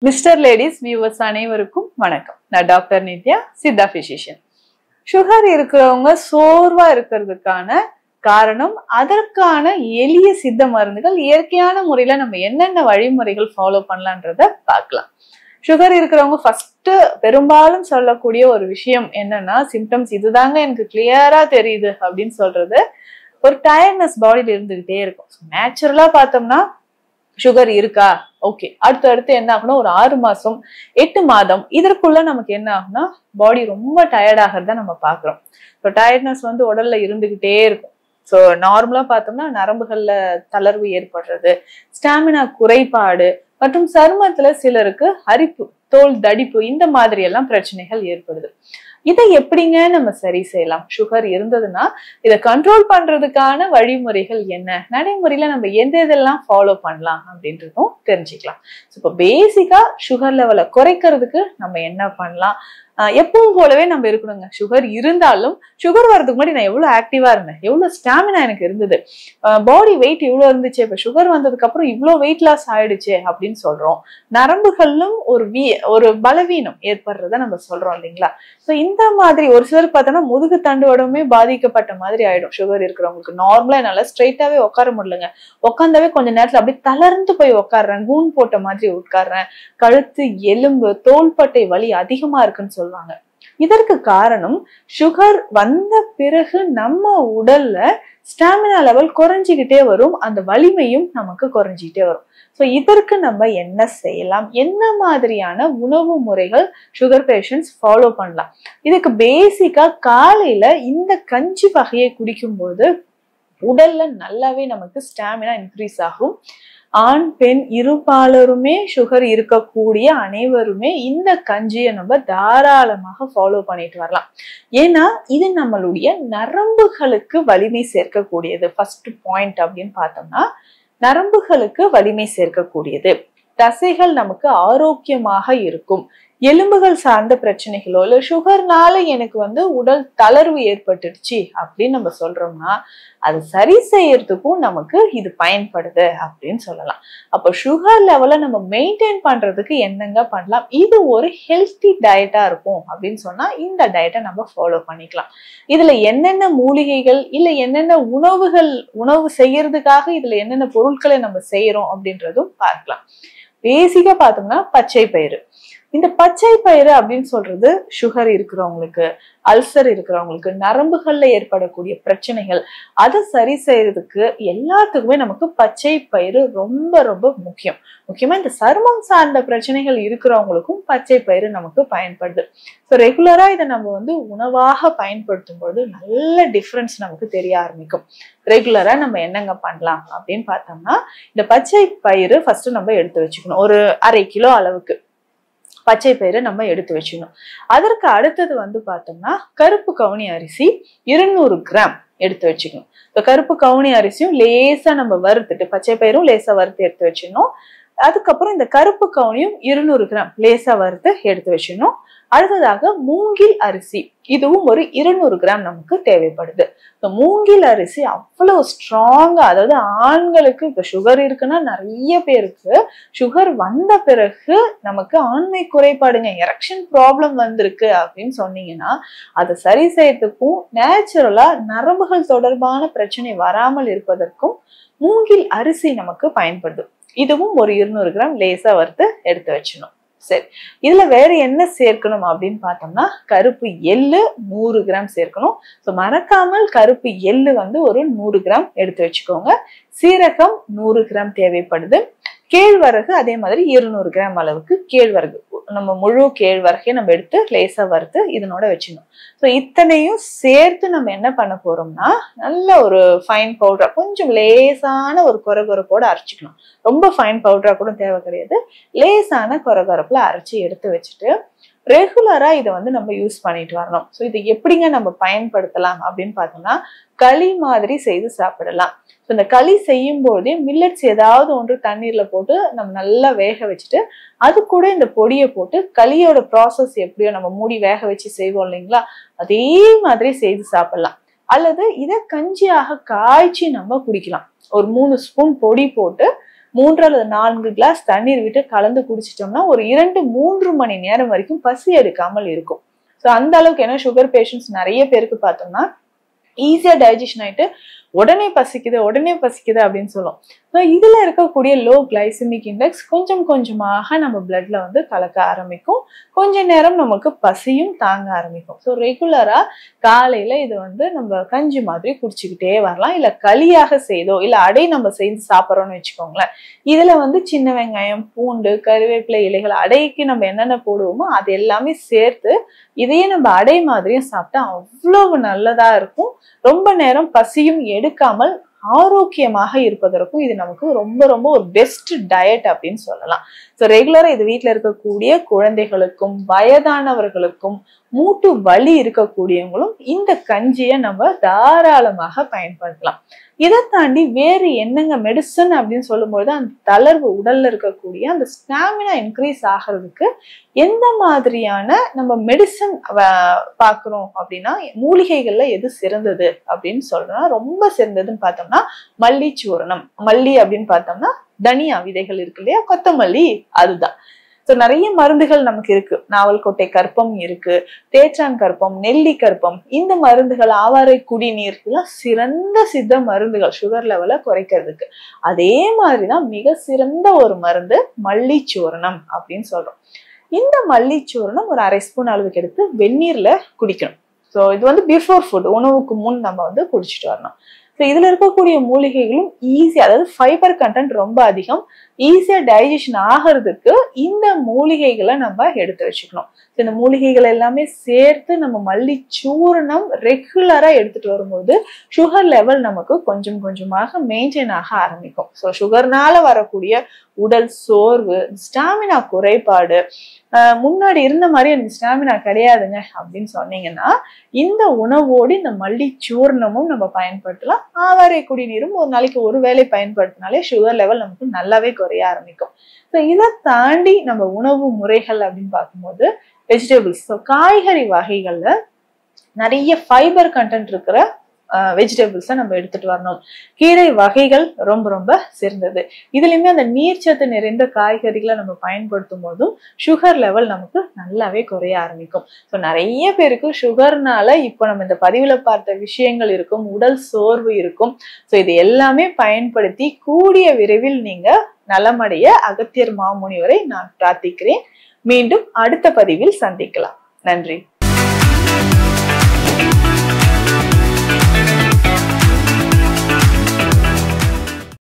Mister ladies viewers அனைவருக்கும் வணக்கம். நான் doctor Nithya, Siddha physician. Sugar இருக்கிறவங்க சோர்வா இருக்கிறதுக்கான காரணம், அதற்கான எளிய சித்த மருந்துகள் இயற்கையான முறையில நம்ம என்னென்ன வழிமுறைகள் ஃபாலோ பண்ணலான்றத பார்க்கலாம். சுகர் இருக்கிறவங்க ஃபர்ஸ்ட் பெரும்பாலும் சொல்லக்கூடிய ஒரு விஷயம் என்னன்னா, சிம்டம்ஸ் இதுதாங்க எனக்கு கிளியரா தெரியுது அப்படின்னு சொல்றது, ஒரு டயர்ட்னஸ் பாடியில இருந்துகிட்டே இருக்கும். நேச்சுரலா பார்த்தோம்னா சுகர் இருக்கா, ஓகே, அடுத்து என்ன ஆகும்னா ஒரு 6 மாசம் 8 மாதம் இதற்குள்ள நமக்கு என்ன ஆகும்னா பாடி ரொம்ப டயர்ட் ஆகிறத நம்ம பாக்குறோம். ஸோ டயர்ட்னஸ் உடல்ல இருந்துகிட்டே இருக்கும். ஸோ நார்மலா பார்த்தோம்னா நரம்புகள்ல தளர்வு ஏற்படுறது, ஸ்டாமினா குறைபாடு மற்றும் சருமத்துல சிலருக்கு அரிப்பு, தோல் தடிப்பு, இந்த மாதிரி எல்லாம் பிரச்சனைகள் ஏற்படுது. இதை எப்படிங்க நம்ம சரி செய்யலாம்? சுகர் இருந்ததுன்னா இதை கண்ட்ரோல் பண்றதுக்கான வழிமுறைகள் என்ன, நடைமுறையில நம்ம எந்த இதெல்லாம் ஃபாலோ பண்ணலாம் அப்படின்றதும் தெரிஞ்சுக்கலாம். இப்போ பேசிக்கா சுகர் லெவலை குறைக்கிறதுக்கு நம்ம என்ன பண்ணலாம்? எப்பவும் போலவே நம்ம இருக்கணுங்க. சுகர் இருந்தாலும் சுகர் வர்றதுக்கு முன்னாடி நான் எவ்வளவு ஆக்டிவா இருந்தேன், எவ்வளவு ஸ்டாமினா எனக்கு இருந்தது, பாடி வெயிட் இவ்வளவு இருந்துச்சு, இப்ப சுகர் வந்ததுக்கு அப்புறம் இவ்வளவு வெயிட் லாஸ் ஆயிடுச்சு அப்படின்னு சொல்றோம். நரம்புகளிலும் ஒரு பலவீனம் ஏற்படுறத நம்ம சொல்றோம் இல்லைங்களா? ஸோ இந்த மாதிரி ஒரு சிலர் பார்த்தோம்னா முதுகு தண்டுவடமே பாதிக்கப்பட்ட மாதிரி ஆயிடும். சுகர் இருக்கிறவங்களுக்கு நார்மலா என்னால ஸ்ட்ரைட்டாவே உட்கார முடியலங்க, உட்காந்தாவே கொஞ்ச நேரத்துல அப்படியே தளர்ந்து போய் உட்காடுறேன், கூன் போட்ட மாதிரி உட்காடுறேன், கழுத்து எலும்பு தோள்பட்டை வலி அதிகமா இருக்குன்னு சொல்லுவாங்க. இதற்கு காரணம், சுகர் வந்த பிறகு நம்ம உடல்ல ஸ்டாமினா லெவல் குறைஞ்சிக்கிட்டே வரும், அந்த வலிமையும் நமக்கு குறைஞ்சிக்கிட்டே வரும். ஸோ இதற்கு நம்ம என்ன செய்யலாம், என்ன மாதிரியான உணவு முறைகள் சுகர் பேஷண்ட்ஸ் ஃபாலோ பண்ணலாம்? இதுக்கு பேசிக்கா காலையில இந்த கஞ்சி வகையை குடிக்கும்போது உடல்ல நல்லாவே நமக்கு ஸ்டாமினா இன்க்ரீஸ் ஆகும். ஆண் பெண் இருபாலருமே சுகர் இருக்கக்கூடிய அனைவருமே இந்த கஞ்சியை நம்ம தாராளமாக ஃபாலோ பண்ணிட்டு வரலாம். ஏன்னா இது நம்மளுடைய நரம்புகளுக்கு வலிமை சேர்க்கக்கூடியது. ஃபர்ஸ்ட் பாயிண்ட் அப்படின்னு பார்த்தோம்னா நரம்புகளுக்கு வலிமை சேர்க்கக்கூடியது, தசைகள் நமக்கு ஆரோக்கியமாக இருக்கும். எலும்புகள் சார்ந்த பிரச்சனைகளோ இல்ல சுகர்னால எனக்கு உடல் தளர்வு ஏற்பட்டுடுச்சு அப்படின்னு நம்ம சொல்றோம்னா அது சரி செய்யறதுக்கும் நமக்கு இது பயன்படுது அப்படின்னு சொல்லலாம். அப்போ சுகர் லெவலை நம்ம மெயின்டைன் பண்றதுக்கு என்னங்க பண்ணலாம்? இது ஒரு ஹெல்த்தி டயட்டா இருக்கும் அப்படின்னு சொன்னா இந்த டயட்டை நம்ம ஃபாலோ பண்ணிக்கலாம். இதுல என்னென்ன மூலிகைகள் இல்ல என்னென்ன உணவு செய்யறதுக்காக இதுல என்னென்ன பொருட்களை நம்ம செய்யறோம் அப்படின்றதும் பார்க்கலாம். பேசிக்கா பார்த்தோம்னா பச்சை பயிறு. இந்த பச்சை பயிறு அப்படின்னு சொல்றது சுகர் இருக்கிறவங்களுக்கு, அல்சர் இருக்கிறவங்களுக்கு, நரம்புகள்ல ஏற்படக்கூடிய பிரச்சனைகள் அதை சரி செய்யறதுக்கு எல்லாத்துக்குமே நமக்கு பச்சை பயிறு ரொம்ப ரொம்ப முக்கியம். முக்கியமா இந்த சருமம் சார்ந்த பிரச்சனைகள் இருக்கிறவங்களுக்கும் பச்சை பயிறு நமக்கு பயன்படுது. ஸோ ரெகுலரா இதை நம்ம உணவாக பயன்படுத்தும் போது நல்ல டிஃபரன்ஸ் நமக்கு தெரிய ஆரம்பிக்கும். ரெகுலரா நம்ம என்னங்க பண்ணலாம் அப்படின்னு பார்த்தோம்னா, இந்த பச்சை பயிறு ஃபர்ஸ்ட் நம்ம எடுத்து வச்சுக்கணும். ஒரு 1/2 கிலோ அளவுக்கு பச்சை பயிரை நம்ம எடுத்து வச்சுக்கணும். அதற்கு அடுத்தது பார்த்தோம்னா கருப்பு கவுனி அரிசி 200 கிராம் எடுத்து வச்சுக்கணும். இப்போ கருப்பு கவுனி அரிசியும் லேசா நம்ம வறுத்துட்டு, பச்சை பயிரும் லேசா வறுத்து எடுத்து வச்சிடணும். அதுக்கப்புறம் இந்த கருப்பு கவுனியும் 200 கிராம் லேசா வறுத்து எடுத்து வச்சிடணும். அடுத்ததாக மூங்கில் அரிசி, இதுவும் ஒரு 200 கிராம் நமக்கு தேவைப்படுது. மூங்கில் அரிசி அவ்வளவு ஸ்ட்ராங்கா, அதாவது ஆண்களுக்கு இப்ப சுகர் இருக்குன்னா நிறைய பேருக்கு சுகர் வந்த பிறகு நமக்கு ஆண்மை குறைபாடுங்க, எரெக்ஷன் ப்ராப்ளம் வந்திருக்கு அப்படின்னு சொன்னீங்கன்னா அதை சரி செய்யறதுக்கும் நேச்சுரலா நரம்புகள் தொடர்பான பிரச்சனை வராமல் இருப்பதற்கும் மூங்கில் அரிசி நமக்கு பயன்படுது. இதுவும் ஒரு 200 கிராம் லேசா வறுத்து எடுத்து வச்சிடணும். சரி, இதுல வேற என்ன சேர்க்கணும் அப்படின்னு பார்த்தோம்னா கருப்பு எள்ளு 100 கிராம் சேர்க்கணும். ஸோ மறக்காமல் கருப்பு எள்ளு ஒரு 100 கிராம் எடுத்து வச்சுக்கோங்க. சீரகம் 100 கிராம் தேவைப்படுது. கேழ்வரகு அதே மாதிரி 200 கிராம் அளவுக்கு கேழ்வரகு, நம்ம முழு கேழ்வரகையை நம்ம எடுத்து லேசா வறுத்து இதனோட வச்சிடணும். ஸோ இத்தனையும் சேர்த்து நம்ம என்ன பண்ண போறோம்னா நல்ல ஒரு ஃபைன் பவுடரா, கொஞ்சம் லேசான ஒரு கொரகொரப்போட அரைச்சிக்கணும். ரொம்ப ஃபைன் பவுடரா கூட தேவை கிடையாது, லேசான கொரகொரப்புல அரைச்சி எடுத்து வச்சுட்டு ரெகுலரா இதை நம்ம யூஸ் பண்ணிட்டு வரணும். ஸோ இதை எப்படிங்க நம்ம பயன்படுத்தலாம் அப்படின்னு பார்த்தோம்னா களி மாதிரி செய்து சாப்பிடலாம். ஸோ இந்த களி செய்யும் போதே மில்லட்ஸ் ஏதாவது ஒன்று தண்ணீர்ல போட்டு நம்ம நல்லா வேக வச்சுட்டு அது கூட இந்த பொடியை போட்டு களியோட ப்ராசஸ் எப்படியோ நம்ம மூடி வேக வச்சு செய்வோம் இல்லைங்களா, அதே மாதிரி செய்து சாப்பிடலாம். அல்லது இதை கஞ்சியாக காய்ச்சி நம்ம குடிக்கலாம். ஒரு 3 ஸ்பூன் பொடி போட்டு 3 அல்லது 4 கிளாஸ் தண்ணீர் விட்டு கலந்து குடிச்சிட்டோம்னா ஒரு 2-3 மணி நேரம் வரைக்கும் பசி எடுக்காமல் இருக்கும். ஸோ அந்த அளவுக்கு, ஏன்னா சுகர் பேஷண்ட்ஸ் நிறைய பேருக்கு பார்த்தோம்னா ஈஸியா டைஜஷன் ஆயிட்டு உடனே பசிக்குது அப்படின்னு சொல்லும். இதுல இருக்கக்கூடிய லோ கிளைசமிக் இண்டெக்ஸ் கொஞ்சம் கொஞ்சமாக நம்ம பிளட்ல வந்து கலக்க ஆரம்பிக்கும். கொஞ்ச நேரம் நமக்கு பசியும் தாங்க ஆரம்பிக்கும். ஸோ ரெகுலரா காலையில இது வந்து நம்ம கஞ்சி மாதிரி குடிச்சுக்கிட்டே வரலாம். இல்ல களியாக செய்தோ இல்ல அடை நம்ம செய்து சாப்பிட்றோம்னு வச்சுக்கோங்களேன். இதுல வந்து சின்ன வெங்காயம், பூண்டு, கருவேப்பிலை இலைகள், அடைக்கு நம்ம என்னென்ன போடுவோமோ அது எல்லாமே சேர்த்து இதையே நம்ம அடை மாதிரியும் சாப்பிட்டா அவ்வளவு நல்லதா இருக்கும். ரொம்ப நேரம் பசியும் எடுக்காமல் ஆரோக்கியமாக இருப்பதற்கும் இது நமக்கு ரொம்ப ரொம்ப ஒரு பெஸ்ட் டயட் அப்படின்னு சொல்லலாம். ஸோ ரெகுலரா இது வீட்டுல இருக்கக்கூடிய குழந்தைகளுக்கும் வயதானவர்களுக்கும் மூட்டு வலி இருக்கக்கூடியவங்களும் இந்த கஞ்சியை நம்ம தாராளமாக பயன்படுத்தலாம். இதை தாண்டி வேறு என்னங்க மெடிசன் அப்படின்னு சொல்லும்போது அந்த தளர்வு உடல்ல இருக்கக்கூடிய அந்த ஸ்டாமினா இன்க்ரீஸ் ஆகிறதுக்கு எந்த மாதிரியான நம்ம மெடிசன் பாக்குறோம் அப்படின்னா மூலிகைகள்ல எது சிறந்தது அப்படின்னு சொல்றோம்னா ரொம்ப சிறந்ததுன்னு பார்த்தோம்னா மல்லிச்சூரணம். மல்லி அப்படின்னு பார்த்தோம்னா தனியா விதைகள் இருக்கு இல்லையா, கொத்தமல்லி, அதுதான். ஸோ நிறைய மருந்துகள் நமக்கு இருக்கு. நாவல்கொட்டை கற்பம் இருக்கு, தேற்றான் கற்பம், நெல்லி கற்பம், இந்த மருந்துகள், ஆவாரை குடிநீர் எல்லாம் சிறந்த சித்த மருந்துகள் சுகர் லெவலை குறைக்கிறதுக்கு. அதே மாதிரிதான் மிக சிறந்த ஒரு மருந்து மல்லிச்சூரணம் அப்படின்னு சொல்றோம். இந்த மல்லிச்சூரணம் ஒரு 1/2 ஸ்பூன் அளவுக்கு எடுத்து வெந்நீர்ல குடிக்கணும். ஸோ இது வந்து பிஃபோர் ஃபுட், உணவுக்கு முன் நம்ம வந்து குடிச்சிட்டு வரணும். ஸோ இதுல இருக்கக்கூடிய மூலிகைகளும் ஈஸியா, அதாவது ஃபைபர் கண்டென்ட் ரொம்ப அதிகம், ஈஸியா டைஜஷன் ஆகிறதுக்கு இந்த மூலிகைகளை நம்ம எடுத்து வச்சுக்கணும். இந்த மூலிகைகள் எல்லாமே சேர்த்து நம்ம மல்லிச்சூரணம் ரெகுலரா எடுத்துட்டு வரும்போது சுகர் லெவல் நமக்கு கொஞ்சம் கொஞ்சமாக மெயின்டைன் ஆக ஆரம்பிக்கும். ஸோ சுகர்னால வரக்கூடிய உடல் சோர்வு, ஸ்டாமினா குறைபாடு, முன்னாடி இருந்த மாதிரி எனக்கு ஸ்டாமினா கிடையாதுங்க அப்படின்னு சொன்னீங்கன்னா இந்த உணவோடு இந்த மல்லிச்சூர்ணமும் நம்ம பயன்படுத்தலாம். ஆவாரை குடிநீரும் ஒரு நாளைக்கு ஒரு வேளை பயன்படுத்தினாலே சுகர் லெவல் நமக்கு நல்லாவே குறைய ஆரம்பிக்கும். ஸோ இதை தாண்டி நம்ம உணவு முறைகள் அப்படின்னு பார்க்கும்போது வெஜிடபிள்ஸ், ஸோ காய்கறி வகைகள்ல நிறைய ஃபைபர் கண்டென்ட் இருக்கிற வெஜிடபிள்ஸை நம்ம எடுத்துட்டு வரணும். கீரை வகைகள் ரொம்ப ரொம்ப சிறந்தது. இதுலயுமே அந்த நீர்ச்சத்து நிறைந்த காய்கறிகளை நம்ம பயன்படுத்தும் போதும் சுகர் லெவல் நமக்கு நல்லாவே குறைய ஆரம்பிக்கும். ஸோ நிறைய பேருக்கு சுகர்னால இப்போ நம்ம இந்த பதிவுல பார்த்த விஷயங்கள் இருக்கும், உடல் சோர்வு இருக்கும். ஸோ இது எல்லாமே பயன்படுத்தி கூடிய விரைவில் நீங்க நலமடைய அகத்தியர் மாமுனிவரை நான் பிரார்த்திக்கிறேன். மீண்டும் அடுத்த பதிவில் சந்திக்கலாம். நன்றி.